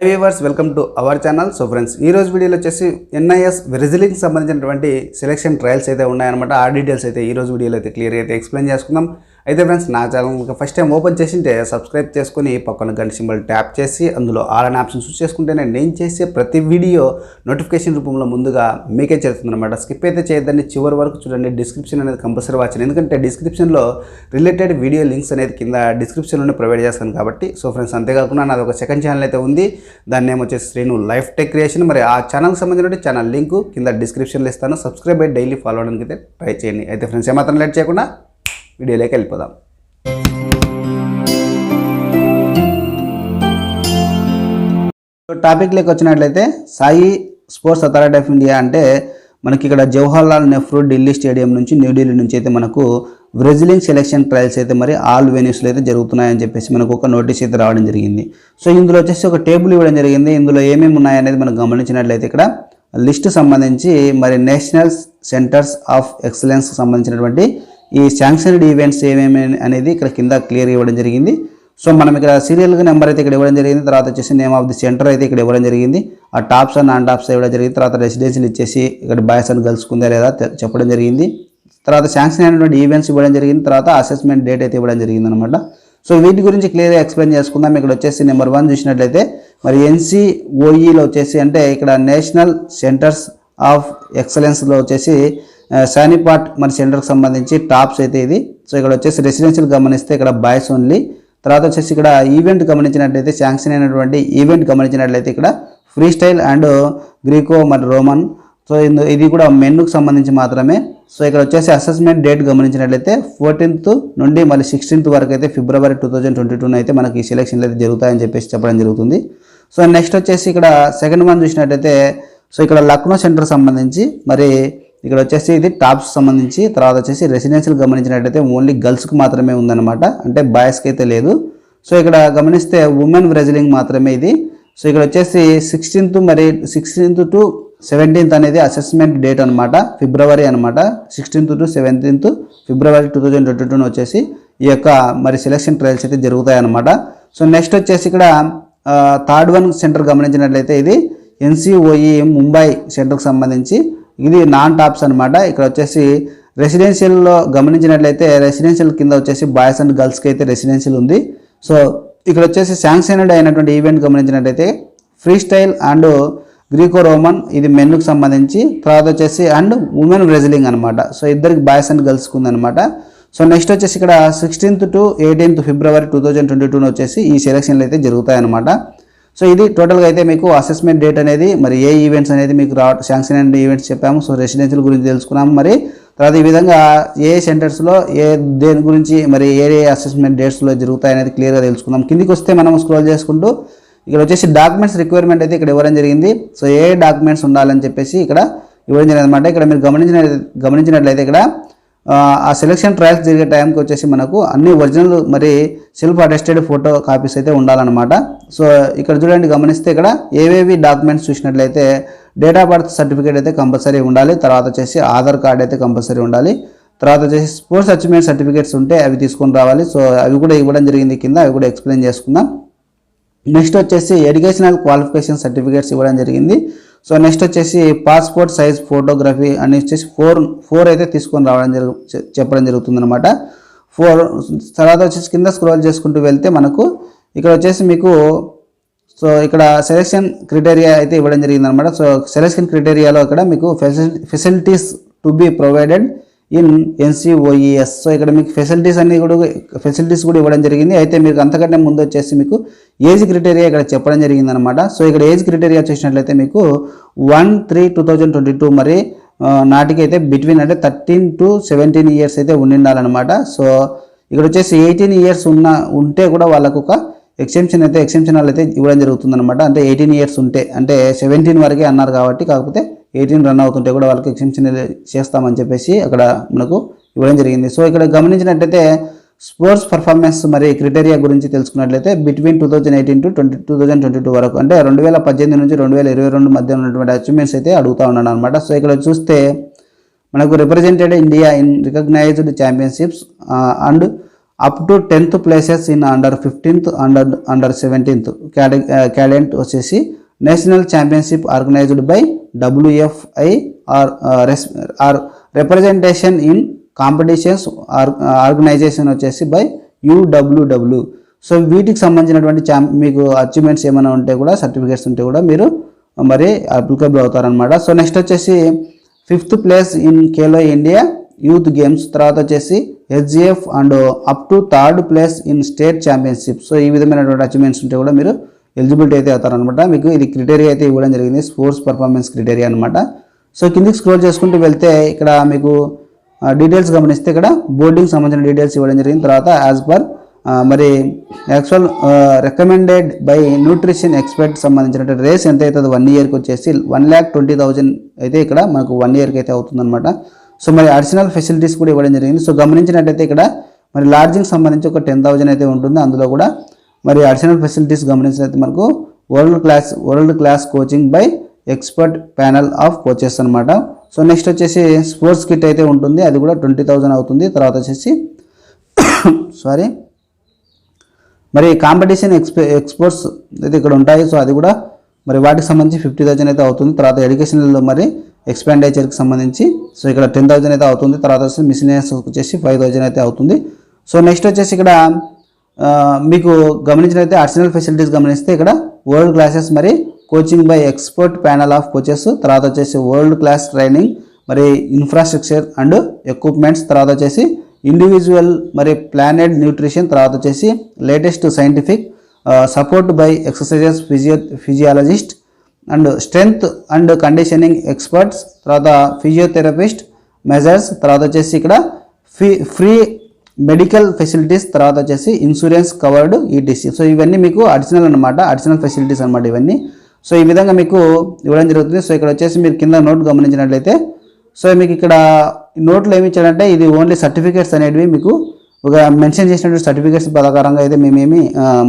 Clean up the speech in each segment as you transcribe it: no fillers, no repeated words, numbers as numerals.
Hi viewers, welcome to our channel. So friends, ఈ రోజు వీడియోలో వచ్చేసి ఎన్ఐఎస్ రెజ్లింగ్ సంబంధించినటువంటి సెలక్షన్ ట్రయల్స్ అయితే ఉన్నాయన్నమాట. ఆ డీటెయిల్స్ అయితే ఈ రోజు వీడియోలో అయితే క్లియర్గా అయితే ఎక్స్ప్లెయిన్ చేసుకుందాం. అయితే ఫ్రెండ్స్, నా ఛానల్ ఫస్ట్ టైం ఓపెన్ చేసింటే సబ్స్క్రైబ్ చేసుకుని పక్కన గంట సింబల్ ట్యాప్ చేసి అందులో ఆల్ అనే ఆప్షన్ చూస్ చేసుకుంటేనే నేను చేసే ప్రతి వీడియో నోటిఫికేషన్ రూపంలో ముందుగా మీకే చేస్తుంది అనమాట. స్కిప్ అయితే చేయొద్దండి, చివరి వరకు చూడండి. డిస్క్రిప్షన్ అనేది కంపల్సరీ వాచండి, ఎందుకంటే డిస్క్రిప్షన్లో రిలేటెడ్ వీడియో లింక్స్ అనేది కింద డిస్క్రిప్షన్లోనే ప్రొవైడ్ చేస్తాను కాబట్టి. సో ఫ్రెండ్స్, అంతేకాకుండా నాది ఒక సెకండ్ ఛానల్ అయితే ఉంది. దాని నేమ్ వచ్చేసి శ్రీను లైఫ్ టెక్ క్రియేషన్. మరి ఆ ఛానల్కి సంబంధించిన ఛానల్ లింక్ కింద డిస్క్రిప్షన్లో ఇస్తాను. సబ్స్క్రైబ్ అయ్యి డైలీ ఫాలో అవడానికి అయితే ట్రై చేయండి. అయితే ఫ్రెండ్స్, ఏమాత్రం లేట్ చేయకుండా వీడియోలోకి వెళ్ళిపోదాం. టాపిక్లోకి వచ్చినట్లయితే, Sai sports authority of India అంటే మనకి ఇక్కడ జవహర్లాల్ నెహ్రూ ఢిల్లీ స్టేడియం నుంచి న్యూఢిల్లీ నుంచి అయితే మనకు రెజ్లింగ్ సెలక్షన్ ట్రయల్స్ అయితే మరి ఆల్ వెన్యూస్లో అయితే జరుగుతున్నాయని చెప్పేసి మనకు ఒక నోటీస్ అయితే రావడం జరిగింది. సో ఇందులో వచ్చేసి ఒక టేబుల్ ఇవ్వడం జరిగింది. ఇందులో ఏమేమి ఉన్నాయనేది మనం గమనించినట్లయితే ఇక్కడ లిస్ట్ సంబంధించి మరి నేషనల్ సెంటర్స్ ఆఫ్ ఎక్సలెన్స్ సంబంధించినటువంటి ఈ శాంక్షన్డ్ ఈవెంట్స్ ఏమేమి అనేది ఇక్కడ కింద క్లియర్ ఇవ్వడం జరిగింది. సో మనం ఇక్కడ సీరియల్గా నెంబర్ అయితే ఇక్కడ ఇవ్వడం జరిగింది. తర్వాత వచ్చేసి నేమ్ ఆఫ్ ది సెంటర్ అయితే ఇక్కడ ఇవ్వడం జరిగింది. ఆ టాప్స్ అండ్ నాన్ టాప్స్ ఇవ్వడం జరిగింది. తర్వాత రెసిడెన్షియల్ ఇచ్చేసి ఇక్కడ బాయ్స్ అండ్ గర్ల్స్ ఉందా లేదా చెప్పడం జరిగింది. తర్వాత శాంక్షన్ అయినటువంటి ఈవెంట్స్ ఇవ్వడం జరిగింది. తర్వాత అసెస్మెంట్ డేట్ అయితే ఇవ్వడం జరిగింది అనమాట. సో వీటి గురించి క్లియర్గా ఎక్స్ప్లెయిన్ చేసుకుందాం. ఇక్కడ వచ్చేసి నెంబర్ 1 చూసినట్లయితే మరి NCOEలో వచ్చేసి అంటే ఇక్కడ నేషనల్ సెంటర్స్ ఆఫ్ ఎక్సలెన్స్లో వచ్చేసి సానిపాట్ మరి సెంటర్కి సంబంధించి టాప్స్ అయితే ఇది. సో ఇక్కడ వచ్చేసి రెసిడెన్షియల్ గమనిస్తే ఇక్కడ బాయ్స్ ఓన్లీ. తర్వాత వచ్చేసి ఇక్కడ ఈవెంట్ గమనించినట్లయితే శాంక్షన్ అయినటువంటి ఈవెంట్ గమనించినట్లయితే ఇక్కడ ఫ్రీ స్టైల్ అండ్ గ్రీకో మరి రోమన్. సో ఇది కూడా మెన్కు సంబంధించి మాత్రమే. సో ఇక్కడ వచ్చేసి అసెస్మెంట్ డేట్ గమనించినట్లయితే 14th నుండి మళ్ళీ 16th వరకు అయితే ఫిబ్రవరి 2022 అయితే మనకి ఈ సెలక్షన్లు అయితే జరుగుతాయని చెప్పేసి చెప్పడం జరుగుతుంది. సో నెక్స్ట్ వచ్చేసి ఇక్కడ సెకండ్ వన్ చూసినట్లయితే సో ఇక్కడ లక్నో సెంటర్ సంబంధించి మరి ఇక్కడ వచ్చేసి ఇది టాప్స్ సంబంధించి. తర్వాత వచ్చేసి రెసిడెన్షియల్ గమనించినట్లయితే ఓన్లీ గర్ల్స్కి మాత్రమే ఉందన్నమాట, అంటే బాయ్స్కి అయితే లేదు. సో ఇక్కడ గమనిస్తే ఉమెన్ రెజ్లింగ్ మాత్రమే ఇది. సో ఇక్కడ వచ్చేసి 16th to 17th అనేది అసెస్మెంట్ డేట్ అనమాట, ఫిబ్రవరి అనమాట. 16th to 17th ఫిబ్రవరి 2022 వచ్చేసి ఈ యొక్క మరి సెలక్షన్ ట్రయల్స్ అయితే జరుగుతాయి అనమాట. సో నెక్స్ట్ వచ్చేసి ఇక్కడ థర్డ్ వన్ సెంటర్ గమనించినట్లయితే ఇది NCOE ముంబై సెంటర్కి సంబంధించి ఇది నాన్ టాప్స్ అనమాట. ఇక్కడ వచ్చేసి రెసిడెన్షియల్లో గమనించినట్లయితే రెసిడెన్షియల్ కింద వచ్చేసి బాయ్స్ అండ్ గర్ల్స్కి అయితే రెసిడెన్షియల్ ఉంది. సో ఇక్కడ వచ్చేసి శాంక్షన్డ్ అయినటువంటి ఈవెంట్ గమనించినట్లయితే free style and Greco Roman ఇది మెన్కు సంబంధించి. తర్వాత వచ్చేసి అండ్ ఉమెన్ రెజ్లింగ్ అనమాట. సో ఇద్దరికి బాయ్స్ అండ్ గర్ల్స్కి ఉందన్నమాట. సో నెక్స్ట్ వచ్చేసి ఇక్కడ 16th to 18th ఫిబ్రవరి 2022 వచ్చేసి ఈ సెలక్షన్లు అయితే జరుగుతాయన్నమాట. సో ఇది టోటల్గా అయితే మీకు అసెస్మెంట్ డేట్ అనేది మరి ఏ ఈవెంట్స్ అనేది మీకు శాంక్షన్ అయిన ఈవెంట్స్ చెప్పాము. సో రెసిడెన్షియల్ గురించి తెలుసుకున్నాము. మరి తర్వాత ఈ విధంగా ఏ సెంటర్స్లో దేని గురించి మరి ఏ అసెస్మెంట్ డేట్స్లో జరుగుతాయి అనేది క్లియర్గా తెలుసుకుందాం. కిందికి వస్తే మనం స్క్రోల్ చేసుకుంటూ ఇక్కడ వచ్చేసి డాక్యుమెంట్స్ రిక్వైర్మెంట్ అయితే ఇక్కడ ఇవ్వడం జరిగింది. సో ఏ డాక్యుమెంట్స్ ఉండాలని చెప్పేసి ఇక్కడ ఇవ్వడం జరిగింది అనమాట. ఇక్కడ మీరు గమనించినట్లయితే ఇక్కడ ఆ సెలక్షన్ ట్రయల్స్ జరిగే టైంకి వచ్చేసి మనకు అన్ని ఒరిజినల్ మరి సెల్ఫ్ అటెస్టెడ్ ఫోటో కాపీస్ అయితే ఉండాలన్నమాట. సో ఇక్కడ చూడండి, గమనిస్తే ఇక్కడ ఏవేవి డాక్యుమెంట్స్ చూసినట్లయితే డేట్ ఆఫ్ బర్త్ సర్టిఫికేట్ అయితే కంపల్సరీ ఉండాలి. తర్వాత వచ్చేసి ఆధార్ కార్డ్ అయితే కంపల్సరీ ఉండాలి. తర్వాత వచ్చేసి స్పోర్ట్స్ అచీవ్మెంట్ సర్టిఫికేట్స్ ఉంటే అవి తీసుకొని రావాలి. సో అవి కూడా ఇవ్వడం జరిగింది కింద, అవి కూడా ఎక్స్ప్లెయిన్ చేసుకుందాం. నెక్స్ట్ వచ్చేసి ఎడ్యుకేషనల్ క్వాలిఫికేషన్ సర్టిఫికేట్స్ ఇవ్వడం జరిగింది. సో నెక్స్ట్ వచ్చేసి పాస్పోర్ట్ సైజ్ ఫోటోగ్రఫీ అని వచ్చేసి 4 అయితే తీసుకొని రావడం చెప్పడం జరుగుతుంది అనమాట. 4 తర్వాత వచ్చేసి కింద స్క్రోల్ చేసుకుంటూ వెళ్తే మనకు ఇక్కడ వచ్చేసి మీకు సో ఇక్కడ సెలెక్షన్ క్రైటీరియా అయితే ఇవ్వడం జరిగింది అనమాట. సో సెలెక్షన్ క్రైటీరియాలో ఇక్కడ మీకు facilities to be provided in NCOES. So ఇక్కడ మీకు ఫెసిలిటీస్ కూడా ఇవ్వడం జరిగింది. అయితే మీకు అంతకంటే ముందు వచ్చేసి మీకు ఏజ్ క్రైటీరియా ఇక్కడ చెప్పడం జరిగింది అనమాట. సో ఇక్కడ ఏజ్ క్రైటీరియా చూసినట్లయితే మీకు 1/3/2022 మరి నాటికి అయితే బిట్వీన్ అంటే 13 to 17 years అయితే ఉండాలన్నమాట. సో ఇక్కడ వచ్చేసి 18 years ఉంటే కూడా వాళ్ళకు ఒక ఎక్సెంప్షనల్ అయితే ఇవ్వడం జరుగుతుంది అనమాట. అంటే 18 years ఉంటే, అంటే 17 వరకే అన్నారు కాబట్టి, కాకపోతే 18 రన్ అవుతుంటే కూడా వాళ్ళకి ఎక్సెంప్షన్ చేస్తామని చెప్పేసి అక్కడ మనకు ఇవ్వడం జరిగింది. సో ఇక్కడ గమనించినట్లయితే స్పోర్ట్స్ పర్ఫార్మెన్స్ మరి క్రైటీరియా గురించి తెలుసుకున్నట్లయితే బిట్వీన్ 2018 to 2022 వరకు, అంటే 2018 నుంచి 2022 మధ్య ఉన్నటువంటి అచీవ్మెంట్స్ అయితే అడుగుతూ ఉన్నాడు అనమాట. సో ఇక్కడ చూస్తే మనకు represented India in recognised championships and up to 10th places in under 15th under 17th cadet వచ్చేసి national championship organised by WFI or representation in competitions organisation వచ్చేసి బై UWW. సో వీటికి సంబంధించినటువంటి మీకు అచీవ్మెంట్స్ ఏమైనా ఉంటే కూడా సర్టిఫికేట్స్ ఉంటే కూడా మీరు మరి అప్లికబుల్ అవుతారనమాట. సో నెక్స్ట్ వచ్చేసి 5th place in Khelo India youth games, తర్వాత వచ్చేసి SGF and up to 3rd place in state championship. So ఈ విధమైనటువంటి అచీవ్మెంట్స్ ఉంటే కూడా మీరు ఎలిజిబిలిటీ అయితే అవుతారనమాట. మీకు ఇది క్రైటీరియా అయితే ఇవ్వడం జరిగింది, స్పోర్ట్స్ పర్ఫార్మెన్స్ క్రైటీరియా అనమాట. సో కిందికి స్క్రోల్ చేసుకుంటూ వెళ్తే ఇక్కడ మీకు డీటెయిల్స్ గమనిస్తే ఇక్కడ బోర్డింగ్ సంబంధించిన డీటెయిల్స్ ఇవ్వడం జరిగింది. తర్వాత యాజ్ పర్ మరి actual recommended by nutrition expert సంబంధించిన రేస్ ఎంత అవుతుంది 1 yearకి వచ్చేసి 1,20,000 అయితే ఇక్కడ మనకు 1 yearకి అయితే అవుతుందన్నమాట. సో మరి అడిషనల్ ఫెసిలిటీస్ కూడా ఇవ్వడం జరిగింది. సో గమనించినట్టయితే ఇక్కడ మరి లాడ్జింగ్ సంబంధించి ఒక 10,000 అయితే ఉంటుంది. అందులో కూడా మరి అడిషనల్ ఫెసిలిటీస్ గమనించినట్లయితే మనకు world class coaching by expert panel of coaches అనమాట. సో నెక్స్ట్ వచ్చేసి స్పోర్ట్స్ కిట్ అయితే ఉంటుంది, అది కూడా 20,000 అవుతుంది. తర్వాత వచ్చేసి మరి కాంపిటీషన్ ఎక్స్పోర్ట్స్ అయితే ఇక్కడ ఉంటాయి. సో అది కూడా మరి వాటికి సంబంధించి 50,000 అయితే అవుతుంది. తర్వాత ఎడ్యుకేషనల్లో మరి ఎక్స్పెండిచర్కి సంబంధించి సో ఇక్కడ 10,000 అయితే అవుతుంది. తర్వాత వచ్చేసి మిస్సిలినియస్ వచ్చేసి 5,000 అయితే అవుతుంది. సో నెక్స్ట్ వచ్చేసి ఇక్కడ మీకు గమనించినట్లయితే అడిషనల్ ఫెసిలిటీస్ గమనిస్తే ఇక్కడ వరల్డ్ క్లాసెస్ మరి coaching by expert panel of coaches, తర్వాత వచ్చేసి వరల్డ్ క్లాస్ ట్రైనింగ్, మరి ఇన్ఫ్రాస్ట్రక్చర్ అండ్ ఎక్విప్మెంట్స్, తర్వాత వచ్చేసి ఇండివిజువల్ మరి ప్లానెడ్ న్యూట్రిషన్, తర్వాత వచ్చేసి latest scientific support by exercises physiologist and strength and conditioning experts, తర్వాత ఫిజియోథెరపిస్ట్ మెజర్స్, తర్వాత వచ్చేసి ఇక్కడ ఫ్రీ మెడికల్ ఫెసిలిటీస్, తర్వాత వచ్చేసి ఇన్సూరెన్స్ కవర్డ్ ETC. సో ఇవన్నీ మీకు అడిషనల్ అనమాట, అడిషనల్ ఫెసిలిటీస్ అనమాట ఇవన్నీ. సో ఈ విధంగా మీకు ఇవ్వడం జరుగుతుంది. సో ఇక్కడ వచ్చేసి మీరు కింద నోట్ గమనించినట్లయితే సో మీకు ఇక్కడ నోట్లో ఏమి ఇచ్చాడంటే ఇది ఓన్లీ సర్టిఫికేట్స్ అనేటివి మీకు ఒక మెన్షన్ చేసినటువంటి సర్టిఫికేట్స్ ప్రకారంగా అయితే మేమేమి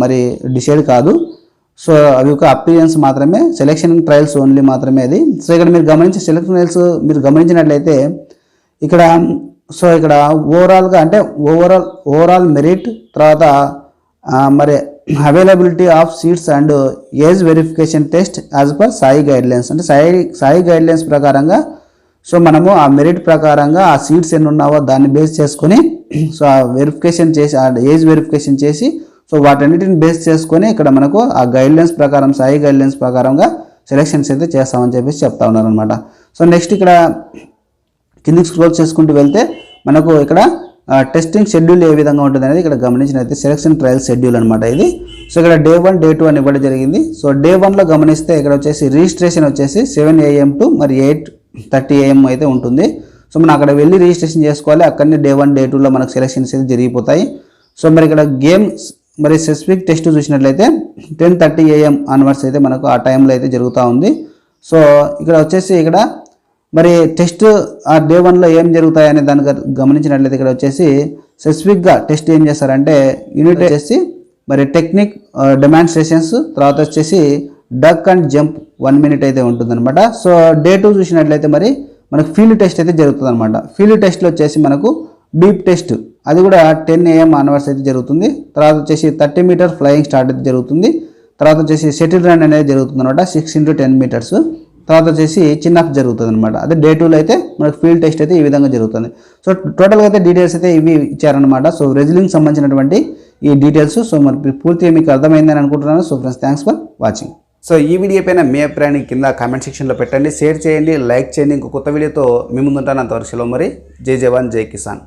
మరి డిసైడ్ కాదు. సో అవి ఒక అపీరియన్స్ మాత్రమే, సెలెక్షన్ ట్రయల్స్ ఓన్లీ మాత్రమే అది. సో ఇక్కడ మీరు గమనించే సెలెక్షన్ ట్రయల్స్ మీరు గమనించినట్లయితే ఇక్కడ సో ఇక్కడ ఓవరాల్గా అంటే ఓవరాల్ మెరిట్, తర్వాత మరి availability of seats and age verification test as per Sai guidelines. అంటే సాయి గైడ్లైన్స్ ప్రకారంగా సో మనము ఆ మెరిట్ ప్రకారంగా ఆ సీట్స్ ఎన్ని ఉన్నావో దాన్ని బేస్ చేసుకొని సో ఆ వెరిఫికేషన్ చేసి ఆ ఏజ్ వెరిఫికేషన్ చేసి సో వాటన్నిటిని బేస్ చేసుకొని ఇక్కడ మనకు ఆ గైడ్లైన్స్ ప్రకారం సాయి గైడ్లైన్స్ ప్రకారంగా సెలెక్షన్స్ అయితే చేస్తామని చెప్పేసి చెప్తా ఉన్నారనమాట. సో నెక్స్ట్ ఇక్కడ కిందికి స్క్రోల్ చేసుకుంటూ వెళ్తే మనకు ఇక్కడ టెస్టింగ్ షెడ్యూల్ ఏ విధంగా ఉంటుంది అనేది ఇక్కడ గమనించినట్లయితే సెలక్షన్ ట్రయల్ షెడ్యూల్ అనమాట ఇది. సో ఇక్కడ Day 1 Day 2 అని ఇవ్వడం జరిగింది. సో Day 1లో గమనిస్తే ఇక్కడ వచ్చేసి రిజిస్ట్రేషన్ వచ్చేసి 7 AM టు మరి 8:30 AM అయితే ఉంటుంది. సో మనం అక్కడ వెళ్ళి రిజిస్ట్రేషన్ చేసుకోవాలి. అక్కడనే Day 1 Day 2లో మనకు సెలక్షన్స్ అయితే జరిగిపోతాయి. సో మరి ఇక్కడ గేమ్స్ మరి స్పెసిఫిక్ టెస్ట్ చూసినట్లయితే 10:30 AM ఆన్వర్డ్స్ అయితే మనకు ఆ టైంలో అయితే జరుగుతూ ఉంది. సో ఇక్కడ వచ్చేసి ఇక్కడ మరి టెస్ట్ ఆ Day 1లో ఏం జరుగుతాయనే దాన్ని గమనించినట్లయితే ఇక్కడ వచ్చేసి స్పెసిఫిక్గా టెస్ట్ ఏం చేస్తారంటే యూనిట్ వచ్చేసి మరి టెక్నిక్ డెమాన్స్ట్రేషన్స్, తర్వాత వచ్చేసి డక్ అండ్ జంప్ 1 minute అయితే ఉంటుందన్నమాట. సో Day 2 చూసినట్లయితే మరి మనకు ఫీల్డ్ టెస్ట్ అయితే జరుగుతుంది అనమాట. ఫీల్డ్ టెస్ట్లో వచ్చేసి మనకు బీప్ టెస్ట్ అది కూడా 10 AM ఆన్వర్డ్స్ అయితే జరుగుతుంది. తర్వాత వచ్చేసి 30 meter ఫ్లయింగ్ స్టార్ట్ అయితే జరుగుతుంది. తర్వాత వచ్చేసి షటిల్ రన్ అనేది జరుగుతుంది అనమాట 6 into 10 meters. తర్వాత వచ్చేసి చిన్నప్ జరుగుతుంది అనమాట. అదే Day 2లో అయితే మనకు ఫీల్డ్ టెస్ట్ అయితే ఈ విధంగా జరుగుతుంది. సో టోటల్గా అయితే డీటెయిల్స్ అయితే ఇవి ఇచ్చారనమాట. సో రెజ్లింగ్ సంబంధించినటువంటి ఈ డీటెయిల్స్ సో మరి పూర్తిగా మీకు అర్థమైందని అనుకుంటున్నాను. So friends thanks for watching. So ఈ వీడియో పైన మీ అభిప్రాయాన్ని కింద కామెంట్ సెక్షన్లో పెట్టండి, షేర్ చేయండి, లైక్ చేయండి. ఇంకో కొత్త వీడియోతో మీ ముందుంటాను. అంతవరకు సెలవు మరి. జై జవాన్ జై కిసాన్.